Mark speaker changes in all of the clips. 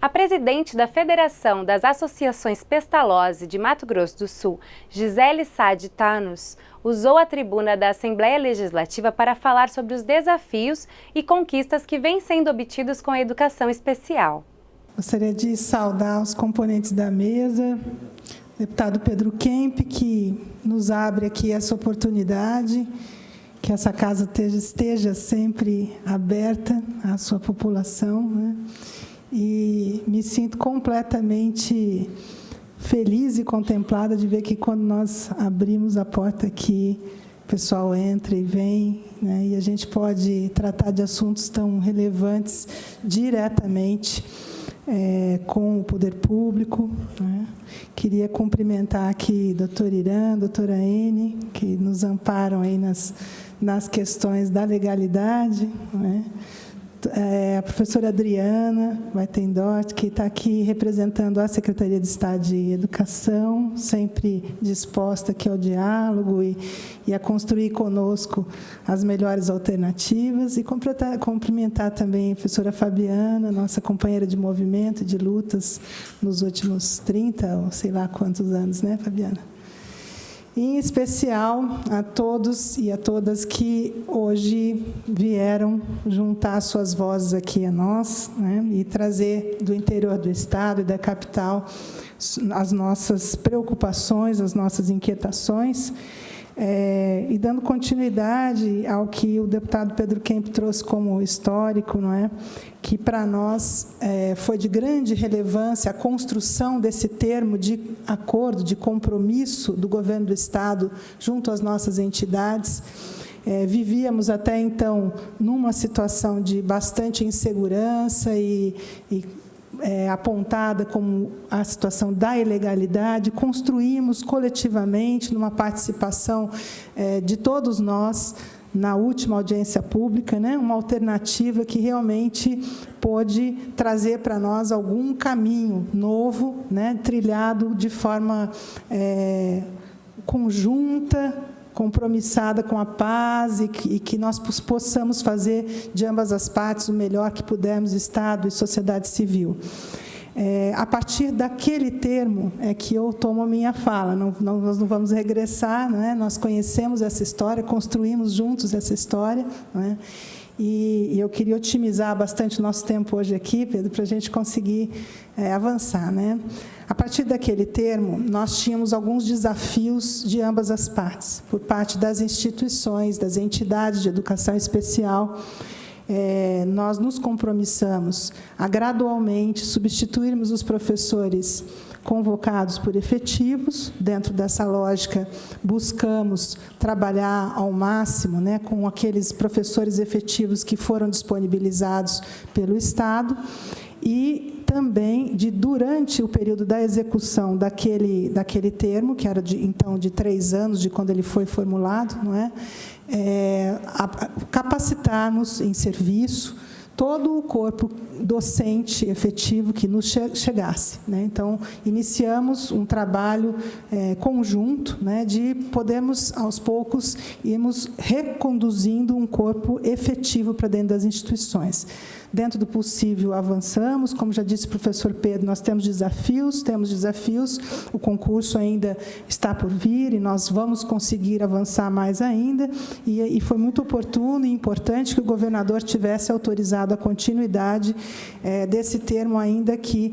Speaker 1: A presidente da Federação das Associações Pestalozzi de Mato Grosso do Sul, Gisele Sade Thanos, usou a tribuna da Assembleia Legislativa para falar sobre os desafios e conquistas que vêm sendo obtidos com a educação especial.
Speaker 2: Gostaria de saudar os componentes da mesa, o deputado Pedro Kemp, que nos abre aqui essa oportunidade, que essa casa esteja sempre aberta à sua população, né? E me sinto completamente feliz e contemplada de ver que, quando nós abrimos a porta aqui, o pessoal entra e vem, né? E a gente pode tratar de assuntos tão relevantes diretamente com o poder público, né? Queria cumprimentar aqui a doutora Irã, a doutora Ene, que nos amparam aí nas questões da legalidade, né? A professora Adriana Weitendorf, que está aqui representando a Secretaria de Estado de Educação, sempre disposta aqui ao diálogo e a construir conosco as melhores alternativas, e cumprimentar também a professora Fabiana, nossa companheira de movimento e de lutas nos últimos 30, ou sei lá quantos anos, né, Fabiana? Em especial a todos e a todas que hoje vieram juntar suas vozes aqui a nós, né, e trazer do interior do Estado e da capital as nossas preocupações, as nossas inquietações, e dando continuidade ao que o deputado Pedro Kemp trouxe como histórico, não é? Que para nós foi de grande relevância a construção desse termo de acordo, de compromisso do governo do Estado junto às nossas entidades. Vivíamos até então numa situação de bastante insegurança e apontada como a situação da ilegalidade. Construímos coletivamente, numa participação de todos nós, na última audiência pública, né, uma alternativa que realmente pôde trazer para nós algum caminho novo, né, trilhado de forma conjunta, compromissada com a paz, e que nós possamos fazer de ambas as partes o melhor que pudermos, Estado e sociedade civil. A partir daquele termo é que eu tomo a minha fala. Nós não vamos regressar, não é? Nós conhecemos essa história, construímos juntos essa história, não é? E eu queria otimizar bastante o nosso tempo hoje aqui, Pedro, para a gente conseguir avançar, né? A partir daquele termo, nós tínhamos alguns desafios de ambas as partes, por parte das instituições, das entidades de educação especial. Nós nos compromissamos a gradualmente substituirmos os professores convocados por efetivos. Dentro dessa lógica, buscamos trabalhar ao máximo, né, com aqueles professores efetivos que foram disponibilizados pelo Estado, e também durante o período da execução daquele termo, que era então de 3 anos, de quando ele foi formulado, não é? Capacitarmos em serviço todo o corpo docente efetivo que nos chegasse, né? Então, iniciamos um trabalho conjunto, né, de podermos, aos poucos, irmos reconduzindo um corpo efetivo para dentro das instituições. Dentro do possível, avançamos. Como já disse o professor Pedro, nós temos desafios, o concurso ainda está por vir e nós vamos conseguir avançar mais ainda, e foi muito oportuno e importante que o governador tivesse autorizado a continuidade desse termo, ainda que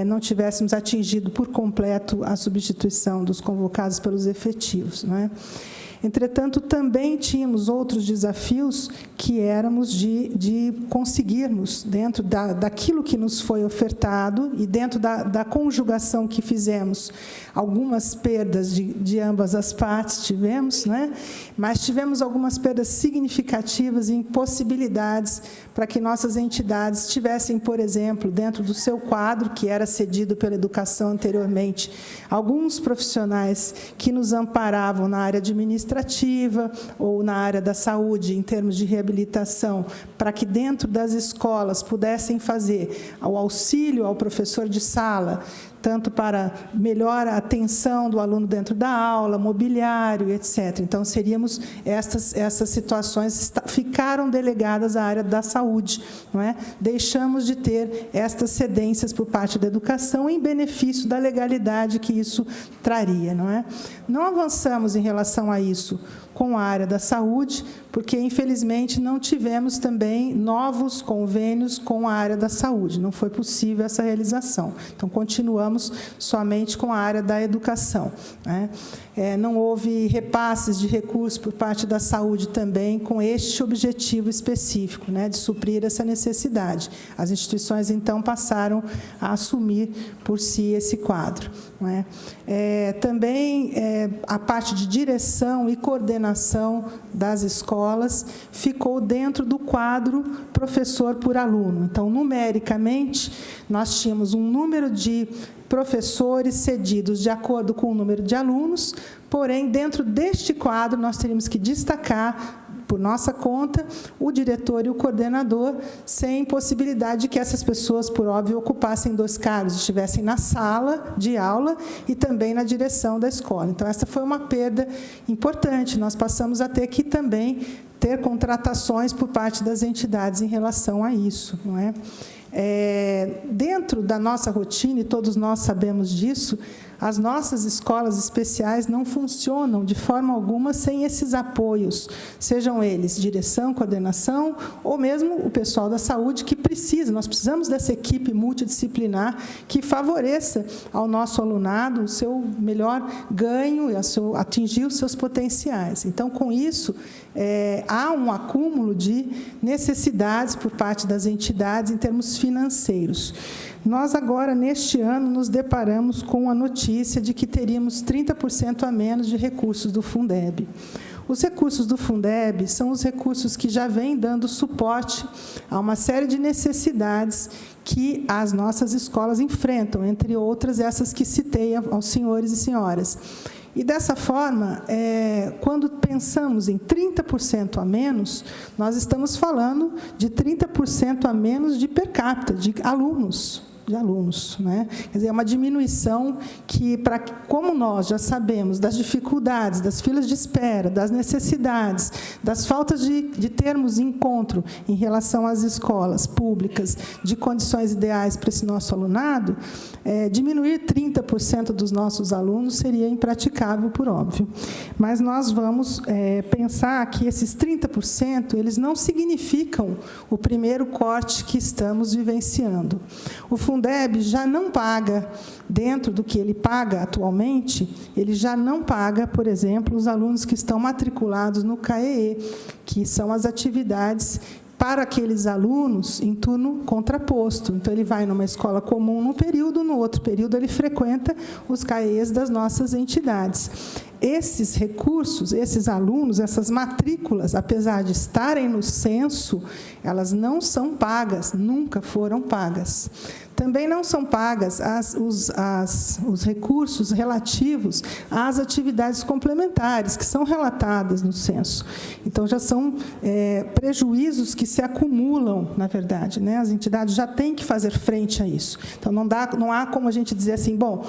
Speaker 2: não tivéssemos atingido por completo a substituição dos convocados pelos efetivos, não é? Entretanto, também tínhamos outros desafios que éramos de conseguirmos, dentro daquilo que nos foi ofertado e dentro da conjugação que fizemos, algumas perdas de ambas as partes tivemos, né? Mas tivemos algumas perdas significativas em possibilidades para que nossas entidades tivessem, por exemplo, dentro do seu quadro, que era cedido pela educação anteriormente, alguns profissionais que nos amparavam na área administrativa ou na área da saúde, em termos de reabilitação, para que dentro das escolas pudessem fazer o auxílio ao professor de sala, tanto para melhor atenção do aluno dentro da aula, mobiliário, etc. Então, seríamos essas situações ficaram delegadas à área da saúde, não é? Deixamos de ter estas cedências por parte da educação em benefício da legalidade que isso traria, não é? Não avançamos em relação a isso com a área da saúde, porque, infelizmente, não tivemos também novos convênios com a área da saúde. Não foi possível essa realização. Então, continuamos somente com a área da educação, né? Não houve repasses de recursos por parte da saúde também com este objetivo específico, né, de suprir essa necessidade. As instituições, então, passaram a assumir por si esse quadro, não é? Também a parte de direção e coordenação das escolas ficou dentro do quadro professor por aluno. Então, numericamente, nós tínhamos um número de professores cedidos de acordo com o número de alunos, porém, dentro deste quadro, nós teríamos que destacar, por nossa conta, o diretor e o coordenador, sem possibilidade de que essas pessoas, por óbvio, ocupassem 2 cargos, estivessem na sala de aula e também na direção da escola. Então, essa foi uma perda importante. Nós passamos a ter que também ter contratações por parte das entidades em relação a isso, não é? Dentro da nossa rotina, e todos nós sabemos disso, as nossas escolas especiais não funcionam de forma alguma sem esses apoios, sejam eles direção, coordenação, ou mesmo o pessoal da saúde que precisa. Nós precisamos dessa equipe multidisciplinar que favoreça ao nosso alunado o seu melhor ganho e atingir os seus potenciais. Então, com isso, há um acúmulo de necessidades por parte das entidades em termos financeiros. Nós, agora, neste ano, nos deparamos com a notícia de que teríamos 30% a menos de recursos do Fundeb. Os recursos do Fundeb são os recursos que já vêm dando suporte a uma série de necessidades que as nossas escolas enfrentam, entre outras, essas que citei aos senhores e senhoras. E, dessa forma, quando pensamos em 30% a menos, nós estamos falando de 30% a menos de per capita, de alunos, né? Quer dizer, é uma diminuição que, como nós já sabemos das dificuldades, das filas de espera, das necessidades, das faltas de termos encontro em relação às escolas públicas, de condições ideais para esse nosso alunado, diminuir 30% dos nossos alunos seria impraticável, por óbvio. Mas nós vamos pensar que esses 30%, eles não significam o primeiro corte que estamos vivenciando. O Fundeb já não paga, dentro do que ele paga atualmente, ele já não paga, por exemplo, os alunos que estão matriculados no CAEE, que são as atividades para aqueles alunos em turno contraposto. Então, ele vai numa escola comum num período, no outro período ele frequenta os CAEs das nossas entidades. Esses recursos, esses alunos, essas matrículas, apesar de estarem no censo, elas não são pagas, nunca foram pagas. Também não são pagas os recursos relativos às atividades complementares, que são relatadas no censo. Então, já são prejuízos que se acumulam, na verdade, né? As entidades já têm que fazer frente a isso. Então, não há como a gente dizer assim, bom,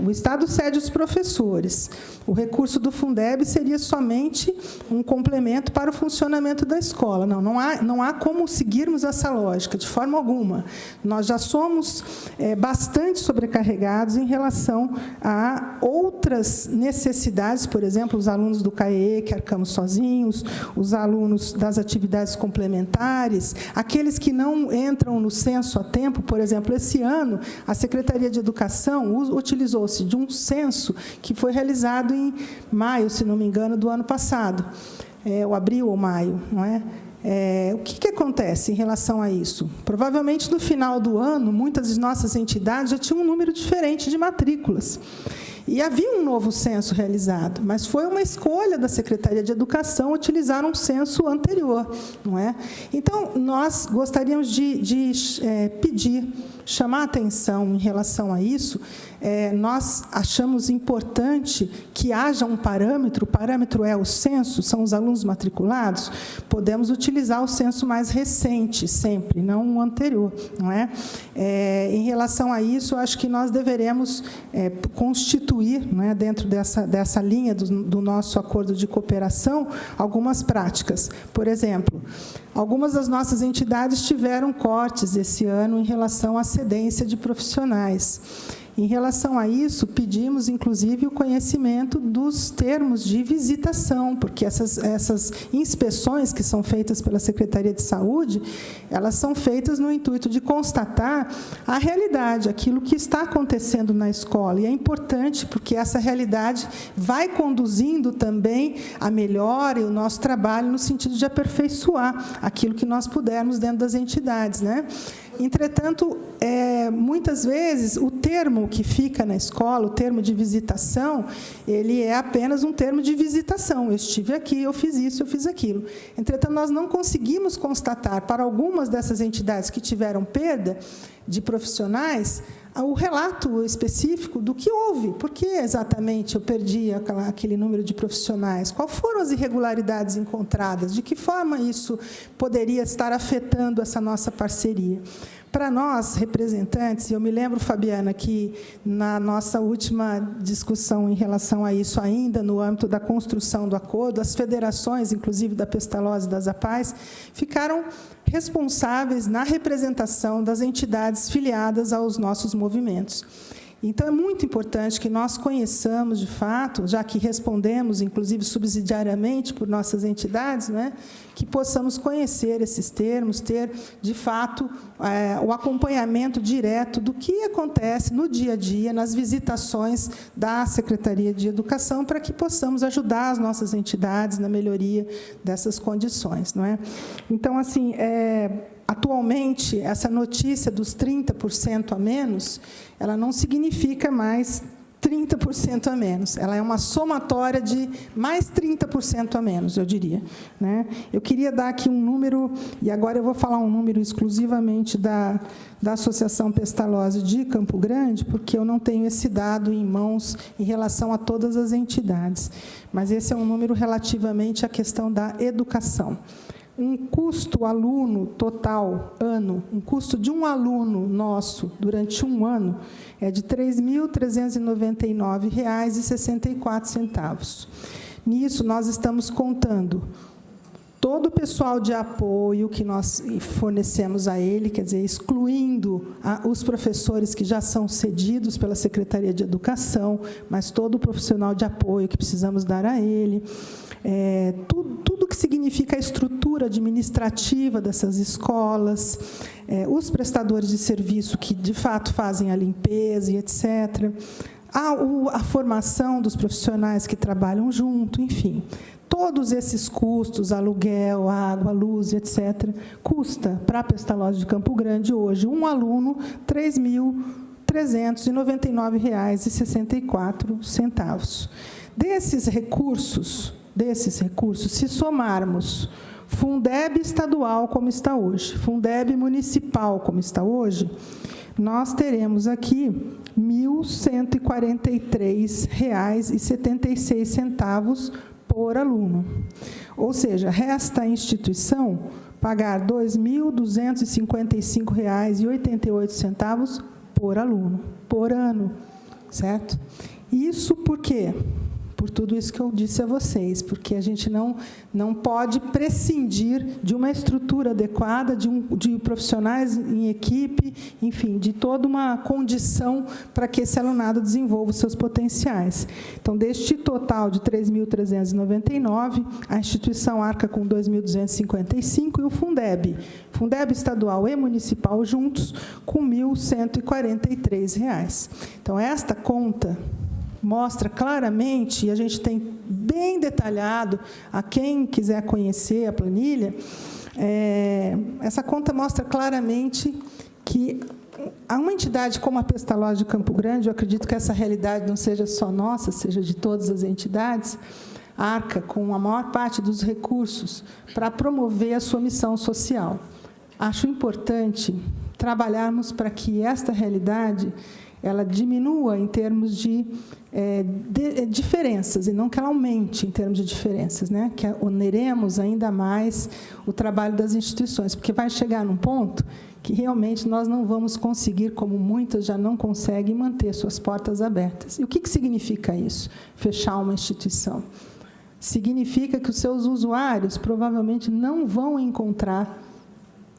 Speaker 2: o Estado cede os professores, o recurso do Fundeb seria somente um complemento para o funcionamento da escola. Não há como seguirmos essa lógica, de forma alguma. Nós já somos bastante sobrecarregados em relação a outras necessidades, por exemplo, os alunos do CAEE, que arcamos sozinhos, os alunos das atividades complementares, aqueles que não entram no censo a tempo. Por exemplo, esse ano, a Secretaria de Educação utilizou-se de um censo que foi realizado em maio, se não me engano, do ano passado, ou abril ou maio, não é? O que acontece em relação a isso? Provavelmente, no final do ano, muitas de nossas entidades já tinham um número diferente de matrículas. E havia um novo censo realizado, mas foi uma escolha da Secretaria de Educação utilizar um censo anterior, não é? Então, nós gostaríamos de pedir, chamar a atenção em relação a isso. Nós achamos importante que haja um parâmetro. O parâmetro é o censo, são os alunos matriculados. Podemos utilizar o censo mais recente, sempre, não o anterior, não é? Em relação a isso, eu acho que nós deveremos constituir, não é, dentro dessa linha do nosso acordo de cooperação, algumas práticas. Por exemplo, algumas das nossas entidades tiveram cortes esse ano em relação à cedência de profissionais. Em relação a isso, pedimos, inclusive, o conhecimento dos termos de visitação, porque essas inspeções que são feitas pela Secretaria de Saúde, elas são feitas no intuito de constatar a realidade, aquilo que está acontecendo na escola. E é importante, porque essa realidade vai conduzindo também a melhora e o nosso trabalho no sentido de aperfeiçoar aquilo que nós pudermos dentro das entidades, né? Entretanto, muitas vezes, o termo que fica na escola, o termo de visitação, ele é apenas um termo de visitação. Eu estive aqui, eu fiz isso, eu fiz aquilo. Entretanto, nós não conseguimos constatar, para algumas dessas entidades que tiveram perda de profissionais, o relato específico do que houve. Por que exatamente eu perdi aquele número de profissionais? Quais foram as irregularidades encontradas? De que forma isso poderia estar afetando essa nossa parceria? Para nós, representantes, e eu me lembro, Fabiana, que na nossa última discussão em relação a isso, ainda no âmbito da construção do acordo, as federações, inclusive da Pestalozzi e das APAES, ficaram responsáveis na representação das entidades filiadas aos nossos movimentos. Então, é muito importante que nós conheçamos, de fato, já que respondemos, inclusive, subsidiariamente por nossas entidades, né, que possamos conhecer esses termos, ter, de fato, o acompanhamento direto do que acontece no dia a dia, nas visitações da Secretaria de Educação, para que possamos ajudar as nossas entidades na melhoria dessas condições, não é? Então, assim, atualmente, essa notícia dos 30% a menos, ela não significa mais 30% a menos. Ela é uma somatória de mais 30% a menos, eu diria, né? Eu queria dar aqui um número, e agora eu vou falar um número exclusivamente da Associação Pestalozzi de Campo Grande, porque eu não tenho esse dado em mãos em relação a todas as entidades. Mas esse é um número relativamente à questão da educação. Um custo aluno total, ano, um custo de um aluno nosso durante um ano é de R$ 3.399,64. Nisso, nós estamos contando todo o pessoal de apoio que nós fornecemos a ele, quer dizer, excluindo os professores que já são cedidos pela Secretaria de Educação, mas todo o profissional de apoio que precisamos dar a ele, tudo que significa a estrutura administrativa dessas escolas, os prestadores de serviço que, de fato, fazem a limpeza e etc., a formação dos profissionais que trabalham junto, enfim. Todos esses custos, aluguel, água, luz, etc., custa para a Pestalozzi de Campo Grande, hoje, um aluno, R$ 3.399,64. Desses recursos, se somarmos Fundeb estadual, como está hoje, Fundeb municipal, como está hoje, nós teremos aqui R$ 1.143,76 por aluno. Ou seja, resta à instituição pagar R$ 2.255,88 por aluno, por ano, certo? Isso por quê? Por tudo isso que eu disse a vocês, porque a gente não pode prescindir de uma estrutura adequada, de profissionais em equipe, enfim, de toda uma condição para que esse alunado desenvolva os seus potenciais. Então, deste total de 3.399, a instituição arca com 2.255 e o Fundeb estadual e municipal juntos com R$ 1.143. Então, esta conta mostra claramente, e a gente tem bem detalhado, a quem quiser conhecer a planilha, essa conta mostra claramente que uma entidade como a Pestalozzi de Campo Grande, eu acredito que essa realidade não seja só nossa, seja de todas as entidades, arca com a maior parte dos recursos para promover a sua missão social. Acho importante trabalharmos para que esta realidade ela diminua em termos de diferenças, e não que ela aumente em termos de diferenças, né? Que oneremos ainda mais o trabalho das instituições, porque vai chegar num ponto que realmente nós não vamos conseguir, como muitas já não conseguem, manter suas portas abertas. E o que significa isso? Fechar uma instituição. Significa que os seus usuários provavelmente não vão encontrar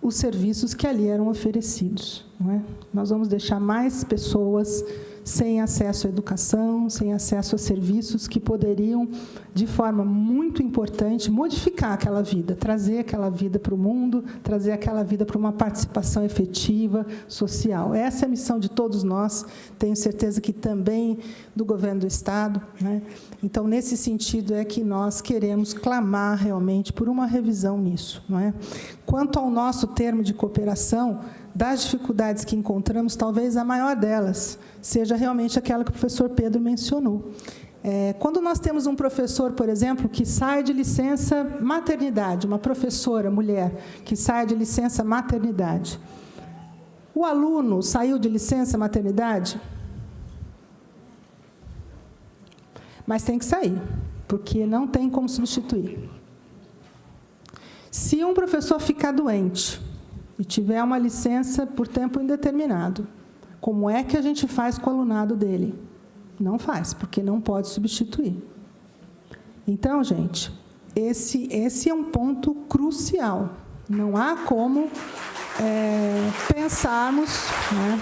Speaker 2: os serviços que ali eram oferecidos. Não é? Nós vamos deixar mais pessoas sem acesso à educação, sem acesso a serviços que poderiam, de forma muito importante, modificar aquela vida, trazer aquela vida para o mundo, trazer aquela vida para uma participação efetiva, social. Essa é a missão de todos nós, tenho certeza que também do governo do Estado. Né? Então, nesse sentido, é que nós queremos clamar realmente por uma revisão nisso. Não é? Quanto ao nosso termo de cooperação, das dificuldades que encontramos, talvez a maior delas seja realmente aquela que o professor Pedro mencionou. Quando nós temos um professor, por exemplo, que sai de licença maternidade, uma professora, mulher, que sai de licença maternidade, o aluno saiu de licença maternidade? Mas tem que sair, porque não tem como substituir. Se um professor ficar doente e tiver uma licença por tempo indeterminado, como é que a gente faz com o alunado dele? Não faz, porque não pode substituir. Então, gente, esse é um ponto crucial. Não há como pensarmos... Né?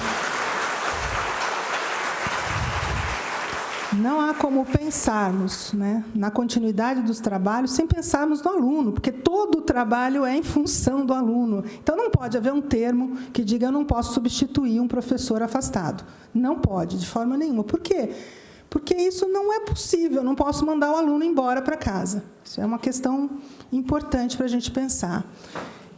Speaker 2: Não há como pensarmos, né, na continuidade dos trabalhos sem pensarmos no aluno, porque todo o trabalho é em função do aluno. Então, não pode haver um termo que diga eu não posso substituir um professor afastado. Não pode, de forma nenhuma. Por quê? Porque isso não é possível, eu não posso mandar o aluno embora para casa. Isso é uma questão importante para a gente pensar.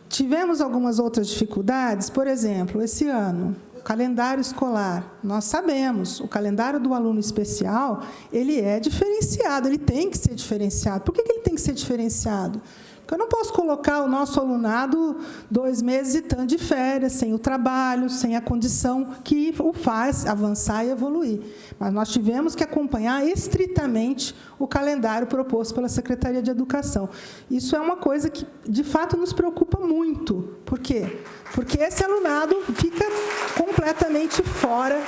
Speaker 2: Tivemos algumas outras dificuldades, por exemplo, esse ano, calendário escolar, nós sabemos, o calendário do aluno especial, ele é diferenciado, ele tem que ser diferenciado. Por que ele tem que ser diferenciado? Porque eu não posso colocar o nosso alunado 2 meses e tanto de férias, sem o trabalho, sem a condição que o faz avançar e evoluir. Mas nós tivemos que acompanhar estritamente o calendário proposto pela Secretaria de Educação. Isso é uma coisa que, de fato, nos preocupa muito. Por quê? Porque esse alunado fica completamente fora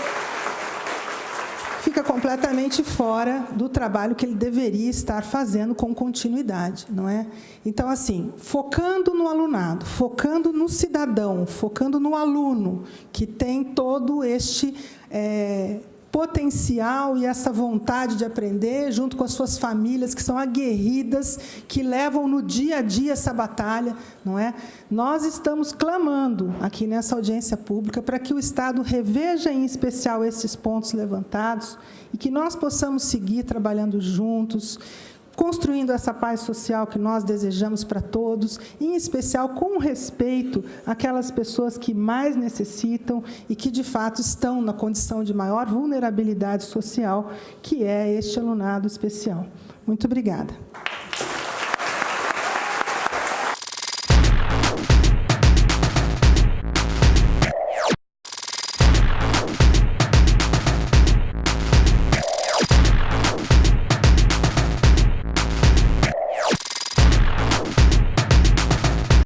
Speaker 2: do trabalho que ele deveria estar fazendo com continuidade, não é? Então, assim, focando no alunado, focando no cidadão, focando no aluno, que tem todo este potencial e essa vontade de aprender, junto com as suas famílias, que são aguerridas, que levam no dia a dia essa batalha, não é? Nós estamos clamando aqui nessa audiência pública para que o Estado reveja, em especial, esses pontos levantados e que nós possamos seguir trabalhando juntos, construindo essa paz social que nós desejamos para todos, em especial com respeito àquelas pessoas que mais necessitam e que, de fato, estão na condição de maior vulnerabilidade social, que é este alunado especial. Muito obrigada.